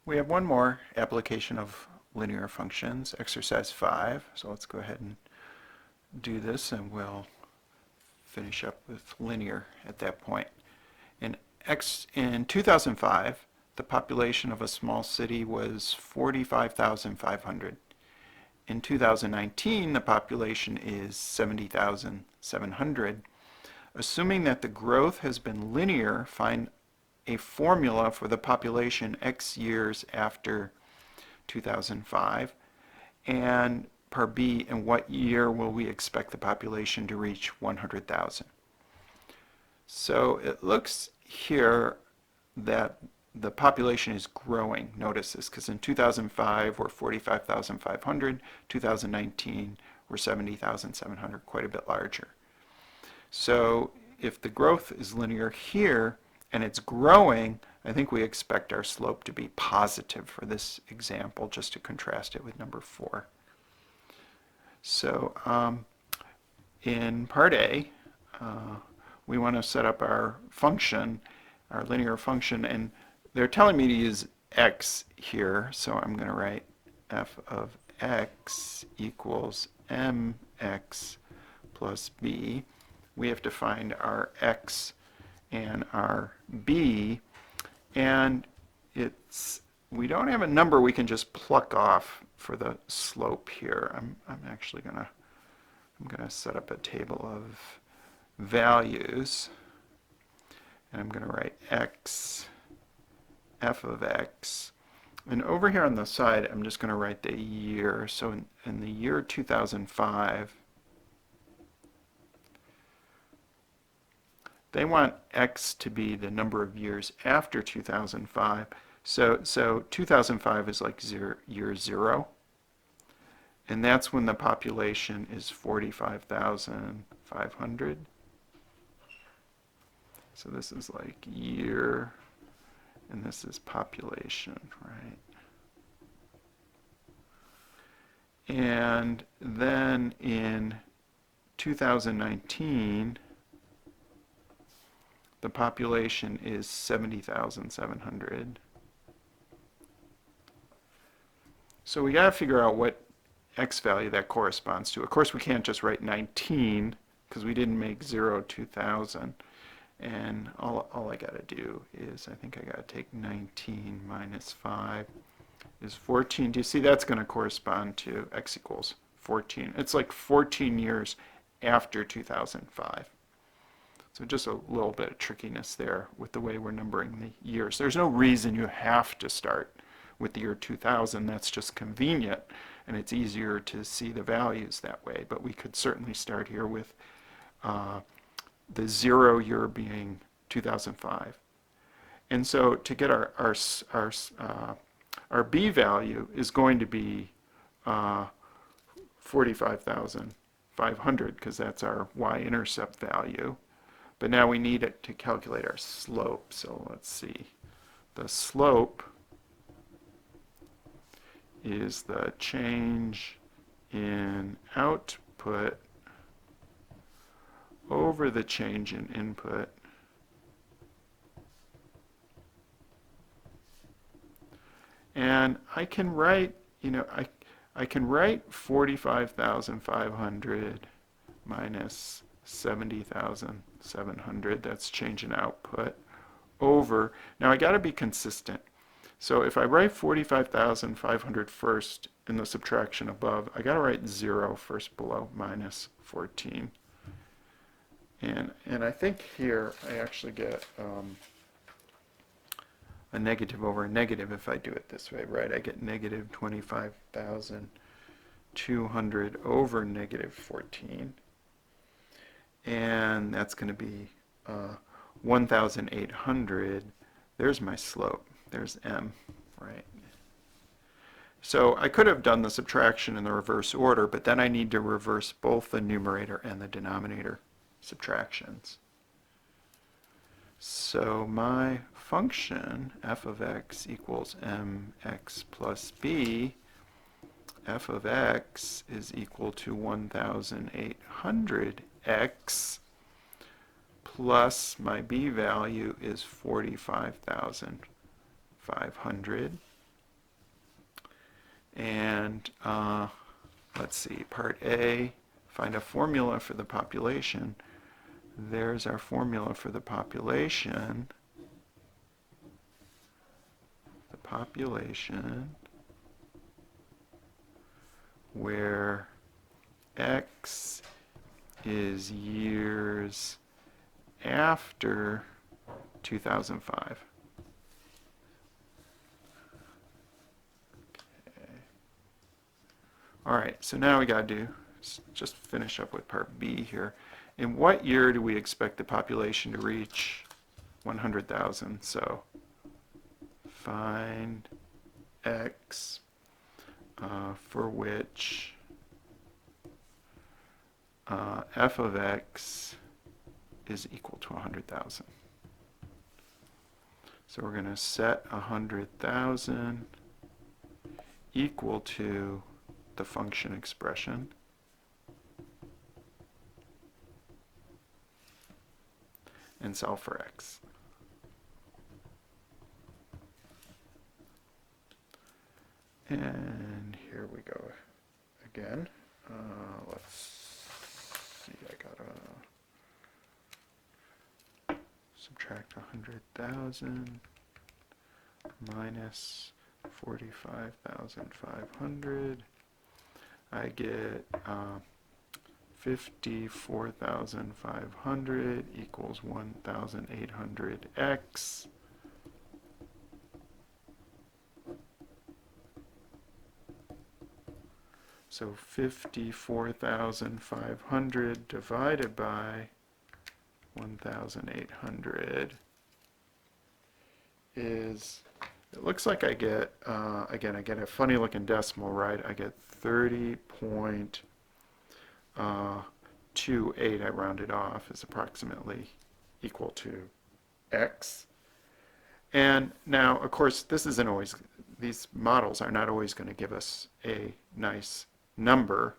We have one more application of linear functions, exercise 5. So let's go ahead and do this and we'll finish up with linear at that point. In 2005, the population of a small city was 45,500. In 2019, the population is 70,700. Assuming that the growth has been linear, find a formula for the population X years after 2005. And part B, in what year will we expect the population to reach 100,000? So it looks here that the population is growing. Notice this, because in 2005 we're 45,500, 2019 we're 70,700, quite a bit larger. So if the growth is linear here and it's growing, I think we expect our slope to be positive for this example, just to contrast it with number 4. So in part A, we want to set up our function, our linear function, and they're telling me to use x here, so I'm going to write f of x equals mx plus b. We have to find our x and our b, and we don't have a number we can just pluck off for the slope here. I'm gonna set up a table of values, and I'm going to write x, f of x, and over here on the side I'm just going to write the year. So in the year 2005, they want x to be the number of years after 2005. So 2005 is like year 0, and that's when the population is 45,500. So this is like year, and this is population, right? And then in 2019, the population is 70,700. So we got to figure out what x value that corresponds to. Of course, we can't just write 19 because we didn't make 0 2000. And all I got to do is, I think I got to take 19 minus 5 is 14. Do you see that's going to correspond to x equals 14? It's like 14 years after 2005. So just a little bit of trickiness there with the way we're numbering the years. There's no reason you have to start with the year 2000. That's just convenient, and it's easier to see the values that way. But we could certainly start here with the 0 year being 2005. And so to get our b value is going to be 45,500, because that's our y-intercept value. But now we need it to calculate our slope. So let's see. The slope is the change in output over the change in input and I can write, I can write 45,500 minus 70,700, that's change in output, over, now I got to be consistent. So if I write 45,500 first in the subtraction above, I got to write 0 first below, minus 14. And I think here I actually get a negative over a negative if I do it this way, right? I get negative 25,200 over negative 14. And that's going to be 1,800. There's my slope. There's m, right? So I could have done the subtraction in the reverse order, but then I need to reverse both the numerator and the denominator subtractions. So my function f of x equals mx plus b, f of x is equal to 1,800x plus my b value is 45,500. And let's see, part A, find a formula for the population. There's our formula for the population. The population where X is years after 2005. Okay. All right, so now we got to just finish up with part B here. In what year do we expect the population to reach 100,000? So find X for which f of X is equal to 100,000. So we're going to set 100,000 equal to the function expression. And solve for X. And here we go again. Let's see, I gotta subtract 100,000 minus 45,500. I get 54,500 equals 1,800x. So 54,500 divided by 1,800 is, it looks like I get, again, I get a funny looking decimal, right? I get 30.28, I rounded off, is approximately equal to X. And now, of course, this isn't always, these models are not always going to give us a nice number.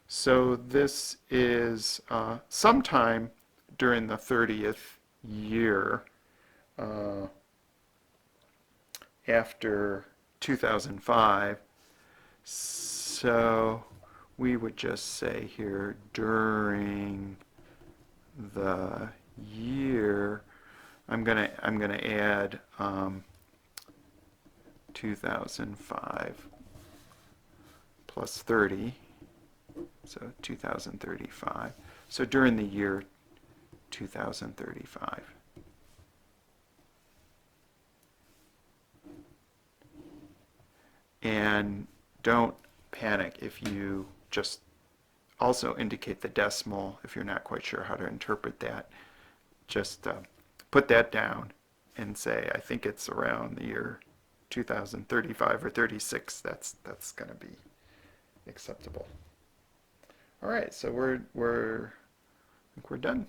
So this is sometime during the 30th year after 2005. So we would just say here during the year, I'm gonna add 2005 plus 30, so 2035. So during the year 2035. And don't panic if you just also indicate the decimal if you're not quite sure how to interpret that. Just put that down and say, I think it's around the year 2035 or 36. That's going to be acceptable. All right, so I think we're done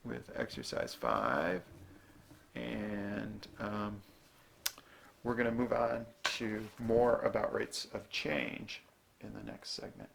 with exercise 5, and we're going to move on to more about rates of change in the next segment.